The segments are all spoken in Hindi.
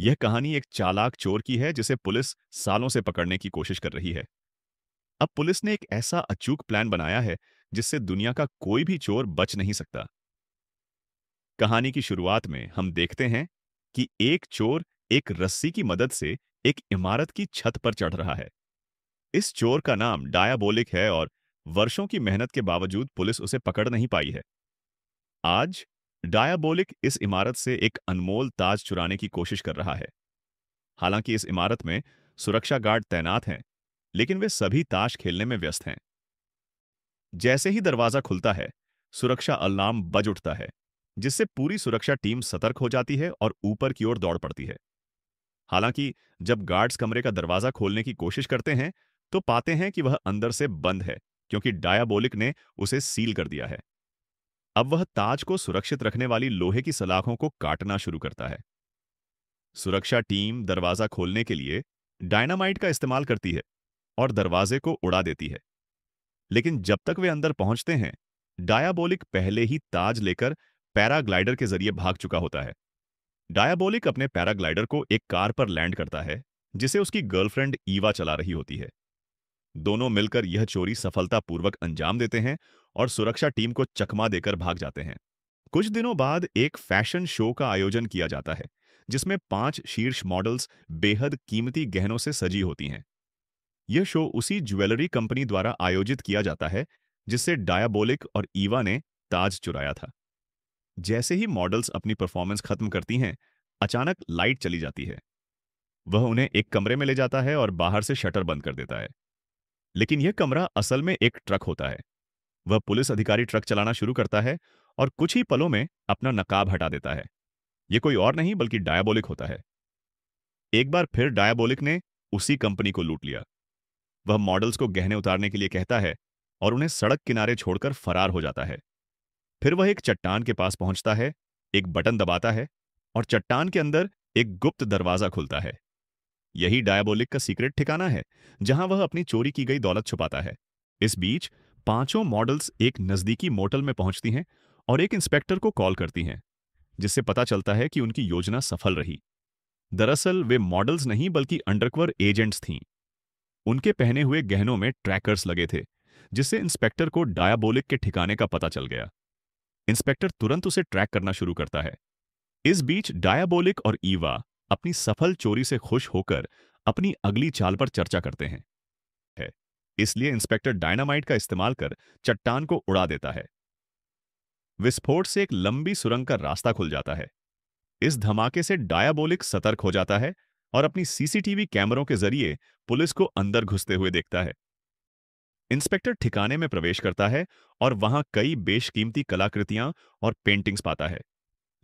यह कहानी एक चालाक चोर की है जिसे पुलिस सालों से पकड़ने की कोशिश कर रही है। अब पुलिस ने एक ऐसा अचूक प्लान बनाया है जिससे दुनिया का कोई भी चोर बच नहीं सकता। कहानी की शुरुआत में हम देखते हैं कि एक चोर एक रस्सी की मदद से एक इमारत की छत पर चढ़ रहा है। इस चोर का नाम डायाबोलिक है और वर्षों की मेहनत के बावजूद पुलिस उसे पकड़ नहीं पाई है। आज डायाबोलिक इस इमारत से एक अनमोल ताज चुराने की कोशिश कर रहा है। हालांकि इस इमारत में सुरक्षा गार्ड तैनात हैं, लेकिन वे सभी ताश खेलने में व्यस्त हैं। जैसे ही दरवाजा खुलता है, सुरक्षा अलार्म बज उठता है, जिससे पूरी सुरक्षा टीम सतर्क हो जाती है और ऊपर की ओर दौड़ पड़ती है। हालांकि जब गार्ड्स कमरे का दरवाजा खोलने की कोशिश करते हैं, तो पाते हैं कि वह अंदर से बंद है, क्योंकि डायाबोलिक ने उसे सील कर दिया है। अब वह ताज को सुरक्षित रखने वाली लोहे की सलाखों को काटना शुरू करता है। सुरक्षा टीम दरवाजा खोलने के लिए डायनामाइट का इस्तेमाल करती है और दरवाजे को उड़ा देती है। लेकिन जब तक वे अंदर पहुंचते हैं, डायाबोलिक पहले ही ताज लेकर पैराग्लाइडर के जरिए भाग चुका होता है। डायाबोलिक अपने पैराग्लाइडर को एक कार पर लैंड करता है, जिसे उसकी गर्लफ्रेंड ईवा चला रही होती है। दोनों मिलकर यह चोरी सफलतापूर्वक अंजाम देते हैं और सुरक्षा टीम को चकमा देकर भाग जाते हैं। कुछ दिनों बाद एक फैशन शो का आयोजन किया जाता है, जिसमें 5 शीर्ष मॉडल्स बेहद कीमती गहनों से सजी होती हैं। यह शो उसी ज्वेलरी कंपनी द्वारा आयोजित किया जाता है जिससे डायाबोलिक और ईवा ने ताज चुराया था। जैसे ही मॉडल्स अपनी परफॉर्मेंस खत्म करती हैं, अचानक लाइट चली जाती है। वह उन्हें एक कमरे में ले जाता है और बाहर से शटर बंद कर देता है। लेकिन यह कमरा असल में एक ट्रक होता है। वह पुलिस अधिकारी ट्रक चलाना शुरू करता है और कुछ ही पलों में अपना नकाब हटा देता है। यह कोई और नहीं बल्कि डायाबोलिक होता है। एक बार फिर डायाबोलिक ने उसी कंपनी को लूट लिया। वह मॉडल्स को गहने उतारने के लिए कहता है और उन्हें सड़क किनारे छोड़कर फरार हो जाता है। फिर वह एक चट्टान के पास पहुंचता है, एक बटन दबाता है और चट्टान के अंदर एक गुप्त दरवाजा खुलता है। यही डायाबोलिक का सीक्रेट ठिकाना है, जहां वह अपनी चोरी की गई दौलत छुपाता है। इस बीच पांचों मॉडल्स एक नजदीकी मोटल में पहुंचती हैं और एक इंस्पेक्टर को कॉल करती हैं, जिससे पता चलता है कि उनकी योजना सफल रही। दरअसल वे मॉडल्स नहीं बल्कि अंडरकवर एजेंट्स थीं। उनके पहने हुए गहनों में ट्रैकर्स लगे थे, जिससे इंस्पेक्टर को डायाबोलिक के ठिकाने का पता चल गया। इंस्पेक्टर तुरंत उसे ट्रैक करना शुरू करता है। इस बीच डायाबोलिक और ईवा अपनी सफल चोरी से खुश होकर अपनी अगली चाल पर चर्चा करते हैं। है। इसलिए इंस्पेक्टर डायनामाइट का इस्तेमाल कर चट्टान को उड़ा देता है। विस्फोट से एक लंबी सुरंग का रास्ता खुल जाता है। इस धमाके से डायाबोलिक सतर्क हो जाता है और अपनी सीसीटीवी कैमरों के जरिए पुलिस को अंदर घुसते हुए देखता है। इंस्पेक्टर ठिकाने में प्रवेश करता है और वहां कई बेशकीमती कलाकृतियां और पेंटिंग्स पाता है,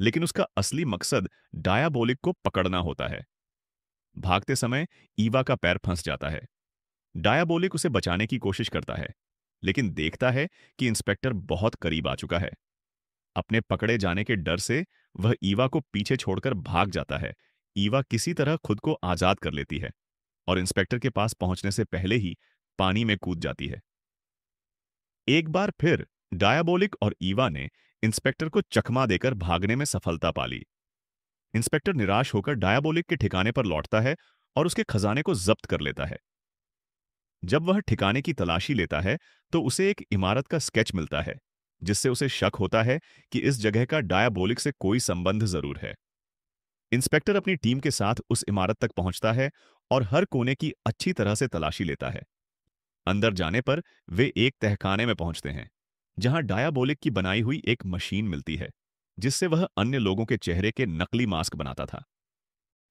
लेकिन उसका असली मकसद डायाबोलिक को पकड़ना होता है। भागते समय ईवा का पैर फंस जाता है। डायाबोलिक उसे बचाने की कोशिश करता है, लेकिन देखता है कि इंस्पेक्टर बहुत करीब आ चुका है। अपने पकड़े जाने के डर से वह ईवा को पीछे छोड़कर भाग जाता है। ईवा किसी तरह खुद को आजाद कर लेती है और इंस्पेक्टर के पास पहुंचने से पहले ही पानी में कूद जाती है। एक बार फिर डायाबोलिक और ईवा ने इंस्पेक्टर को चकमा देकर भागने में सफलता पा ली। इंस्पेक्टर निराश होकर डायाबोलिक के ठिकाने पर लौटता है और उसके खजाने को जब्त कर लेता है। जब वह ठिकाने की तलाशी लेता है, तो उसे एक इमारत का स्केच मिलता है, जिससे उसे शक होता है कि इस जगह का डायाबोलिक से कोई संबंध जरूर है। इंस्पेक्टर अपनी टीम के साथ उस इमारत तक पहुंचता है और हर कोने की अच्छी तरह से तलाशी लेता है। अंदर जाने पर वे एक तहखाने में पहुंचते हैं, जहां डायाबोलिक की बनाई हुई एक मशीन मिलती है, जिससे वह अन्य लोगों के चेहरे के नकली मास्क बनाता था।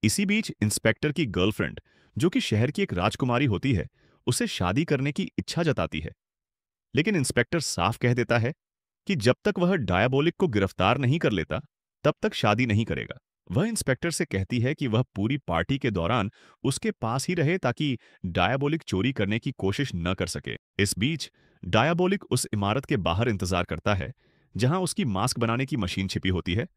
इसी बीच इंस्पेक्टर की गर्लफ्रेंड, जो कि शहर की एक राजकुमारी होती है, उसे शादी करने की इच्छा जताती है। लेकिन इंस्पेक्टर साफ कह देता है कि जब तक वह डायाबोलिक को गिरफ्तार नहीं कर लेता, तब तक शादी नहीं करेगा। वह इंस्पेक्टर से कहती है कि वह पूरी पार्टी के दौरान उसके पास ही रहे ताकि डायाबोलिक चोरी करने की कोशिश न कर सके। इस बीच डायाबोलिक उस इमारत के बाहर इंतजार करता है, जहां उसकी मास्क बनाने की मशीन छिपी होती है।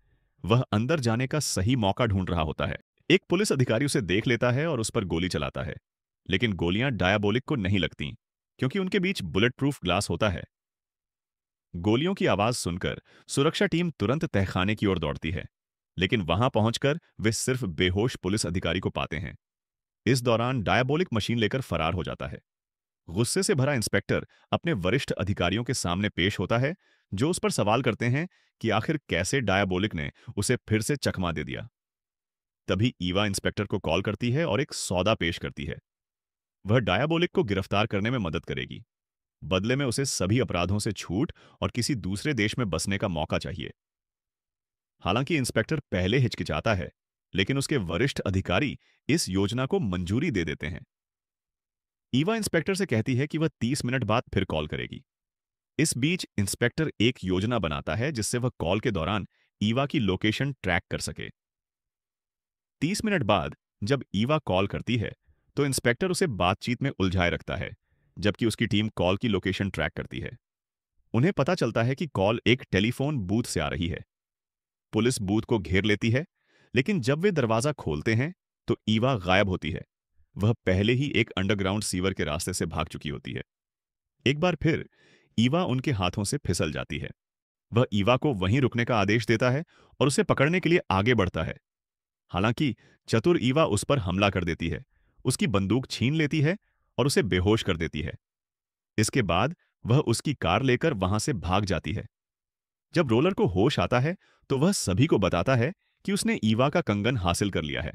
वह अंदर जाने का सही मौका ढूंढ रहा होता है। एक पुलिस अधिकारी उसे देख लेता है और उस पर गोली चलाता है, लेकिन गोलियां डायाबोलिक को नहीं लगती, क्योंकि उनके बीच बुलेट प्रूफ ग्लास होता है। गोलियों की आवाज सुनकर सुरक्षा टीम तुरंत तहखाने की ओर दौड़ती है, लेकिन वहां पहुंचकर वे सिर्फ बेहोश पुलिस अधिकारी को पाते हैं। इस दौरान डायबोलिक मशीन लेकर फरार हो जाता है। गुस्से से भरा इंस्पेक्टर अपने वरिष्ठ अधिकारियों के सामने पेश होता है, जो उस पर सवाल करते हैं कि आखिर कैसे डायबोलिक ने उसे फिर से चकमा दे दिया। तभी ईवा इंस्पेक्टर को कॉल करती है और एक सौदा पेश करती है। वह डायबोलिक को गिरफ्तार करने में मदद करेगी। बदले में उसे सभी अपराधों से छूट और किसी दूसरे देश में बसने का मौका चाहिए। हालांकि इंस्पेक्टर पहले हिचकिचाता है, लेकिन उसके वरिष्ठ अधिकारी इस योजना को मंजूरी दे देते हैं। ईवा इंस्पेक्टर से कहती है कि वह 30 मिनट बाद फिर कॉल करेगी। इस बीच इंस्पेक्टर एक योजना बनाता है जिससे वह कॉल के दौरान ईवा की लोकेशन ट्रैक कर सके। 30 मिनट बाद जब ईवा कॉल करती है, तो इंस्पेक्टर उसे बातचीत में उलझाए रखता है, जबकि उसकी टीम कॉल की लोकेशन ट्रैक करती है। उन्हें पता चलता है कि कॉल एक टेलीफोन बूथ से आ रही है। पुलिस बूथ को घेर लेती है, लेकिन जब वे दरवाजा खोलते हैं तो ईवा गायब होती है। वह पहले ही एक अंडरग्राउंड सीवर के रास्ते से भाग चुकी होती है। एक बार फिर ईवा उनके हाथों से फिसल जाती है। वह ईवा को वहीं रुकने का आदेश देता है और उसे पकड़ने के लिए आगे बढ़ता है। हालांकि चतुर ईवा उस पर हमला कर देती है, उसकी बंदूक छीन लेती है और उसे बेहोश कर देती है। इसके बाद वह उसकी कार लेकर वहां से भाग जाती है। जब रोलर को होश आता है तो वह सभी को बताता है कि उसने ईवा का कंगन हासिल कर लिया है।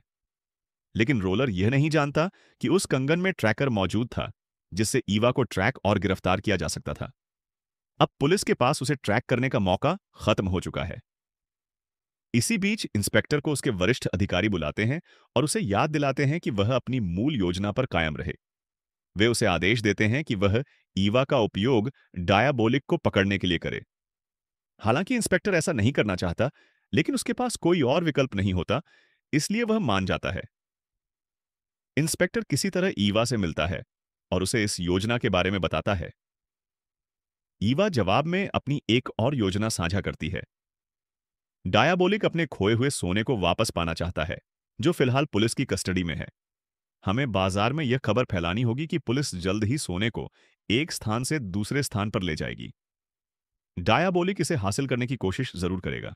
लेकिन रोलर यह नहीं जानता कि उस कंगन में ट्रैकर मौजूद था, जिससे ईवा को ट्रैक और गिरफ्तार किया जा सकता था। अब पुलिस के पास उसे ट्रैक करने का मौका खत्म हो चुका है। इसी बीच इंस्पेक्टर को उसके वरिष्ठ अधिकारी बुलाते हैं और उसे याद दिलाते हैं कि वह अपनी मूल योजना पर कायम रहे। वे उसे आदेश देते हैं कि वह ईवा का उपयोग डायाबोलिक को पकड़ने के लिए करे। हालांकि इंस्पेक्टर ऐसा नहीं करना चाहता, लेकिन उसके पास कोई और विकल्प नहीं होता, इसलिए वह मान जाता है। इंस्पेक्टर किसी तरह ईवा से मिलता है और उसे इस योजना के बारे में बताता है। ईवा जवाब में अपनी एक और योजना साझा करती है। डायाबोलिक अपने खोए हुए सोने को वापस पाना चाहता है, जो फिलहाल पुलिस की कस्टडी में है। हमें बाजार में यह खबर फैलानी होगी कि पुलिस जल्द ही सोने को एक स्थान से दूसरे स्थान पर ले जाएगी। डायाबोलिक इसे हासिल करने की कोशिश जरूर करेगा।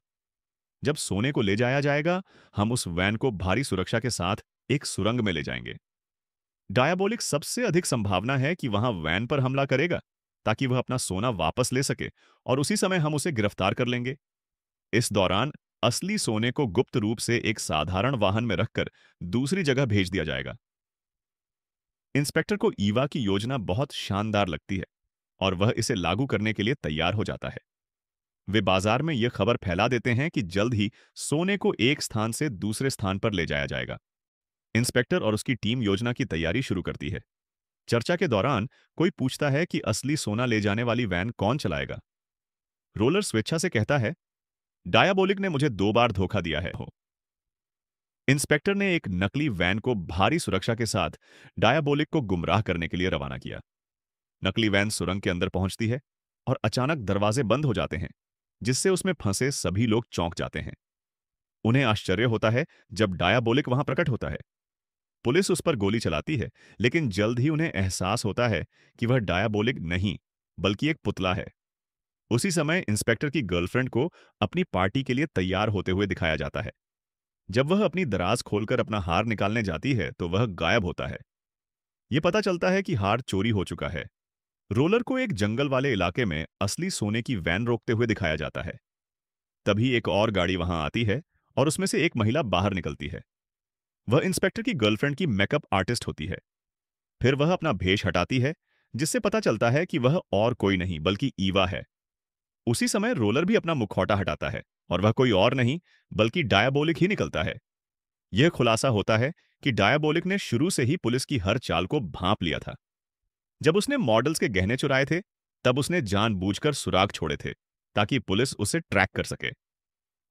जब सोने को ले जाया जाएगा, हम उस वैन को भारी सुरक्षा के साथ एक सुरंग में ले जाएंगे। डायाबोलिक सबसे अधिक संभावना है कि वहां वैन पर हमला करेगा, ताकि वह अपना सोना वापस ले सके और उसी समय हम उसे गिरफ्तार कर लेंगे। इस दौरान असली सोने को गुप्त रूप से एक साधारण वाहन में रखकर दूसरी जगह भेज दिया जाएगा। इंस्पेक्टर को ईवा की योजना बहुत शानदार लगती है और वह इसे लागू करने के लिए तैयार हो जाता है। वे बाजार में यह खबर फैला देते हैं कि जल्द ही सोने को एक स्थान से दूसरे स्थान पर ले जाया जाएगा। इंस्पेक्टर और उसकी टीम योजना की तैयारी शुरू करती है। चर्चा के दौरान कोई पूछता है कि असली सोना ले जाने वाली वैन कौन चलाएगा। रोलर स्वेच्छा से कहता है, डायाबोलिक ने मुझे 2 बार धोखा दिया है। इंस्पेक्टर ने एक नकली वैन को भारी सुरक्षा के साथ डायाबोलिक को गुमराह करने के लिए रवाना किया। नकली वैन सुरंग के अंदर पहुंचती है और अचानक दरवाजे बंद हो जाते हैं, जिससे उसमें फंसे सभी लोग चौंक जाते हैं। उन्हें आश्चर्य होता है जब डायाबोलिक वहां प्रकट होता है। पुलिस उस पर गोली चलाती है, लेकिन जल्द ही उन्हें एहसास होता है कि वह डायाबोलिक नहीं, बल्कि एक पुतला है। उसी समय इंस्पेक्टर की गर्लफ्रेंड को अपनी पार्टी के लिए तैयार होते हुए दिखाया जाता है। जब वह अपनी दराज खोलकर अपना हार निकालने जाती है तो वह गायब होता है। यह पता चलता है कि हार चोरी हो चुका है। रोलर को एक जंगल वाले इलाके में असली सोने की वैन रोकते हुए दिखाया जाता है। तभी एक और गाड़ी वहां आती है और उसमें से एक महिला बाहर निकलती है। वह इंस्पेक्टर की गर्लफ्रेंड की मेकअप आर्टिस्ट होती है। फिर वह अपना भेष हटाती है, जिससे पता चलता है कि वह और कोई नहीं बल्कि ईवा है। उसी समय रोलर भी अपना मुखौटा हटाता है और वह कोई और नहीं बल्कि डायाबोलिक ही निकलता है। यह खुलासा होता है कि डायाबोलिक ने शुरू से ही पुलिस की हर चाल को भांप लिया था। जब उसने मॉडल्स के गहने चुराए थे, तब उसने जानबूझकर सुराग छोड़े थे ताकि पुलिस उसे ट्रैक कर सके।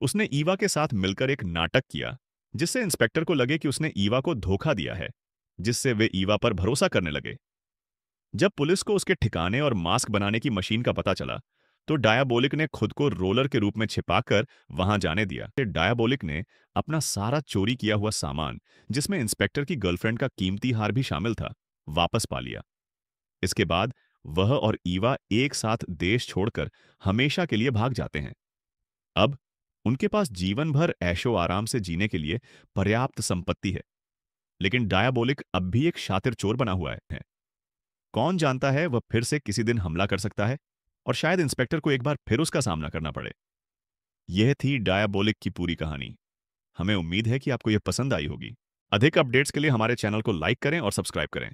उसने ईवा के साथ मिलकर एक नाटक किया, जिससे इंस्पेक्टर को लगे कि उसने ईवा को धोखा दिया है, जिससे वे ईवा पर भरोसा करने लगे। जब पुलिस को उसके ठिकाने और मास्क बनाने की मशीन का पता चला, तो डायाबोलिक ने खुद को रोलर के रूप में छिपाकर वहां जाने दिया। डायाबोलिक ने अपना सारा चोरी किया हुआ सामान, जिसमें इंस्पेक्टर की गर्लफ्रेंड का कीमती हार भी शामिल था, वापस पा लिया। इसके बाद वह और ईवा एक साथ देश छोड़कर हमेशा के लिए भाग जाते हैं। अब उनके पास जीवन भर ऐशो आराम से जीने के लिए पर्याप्त संपत्ति है, लेकिन डायबोलिक अब भी एक शातिर चोर बना हुआ है। कौन जानता है, वह फिर से किसी दिन हमला कर सकता है और शायद इंस्पेक्टर को एक बार फिर उसका सामना करना पड़े। यह थी डायबोलिक की पूरी कहानी। हमें उम्मीद है कि आपको यह पसंद आई होगी। अधिक अपडेट्स के लिए हमारे चैनल को लाइक करें और सब्सक्राइब करें।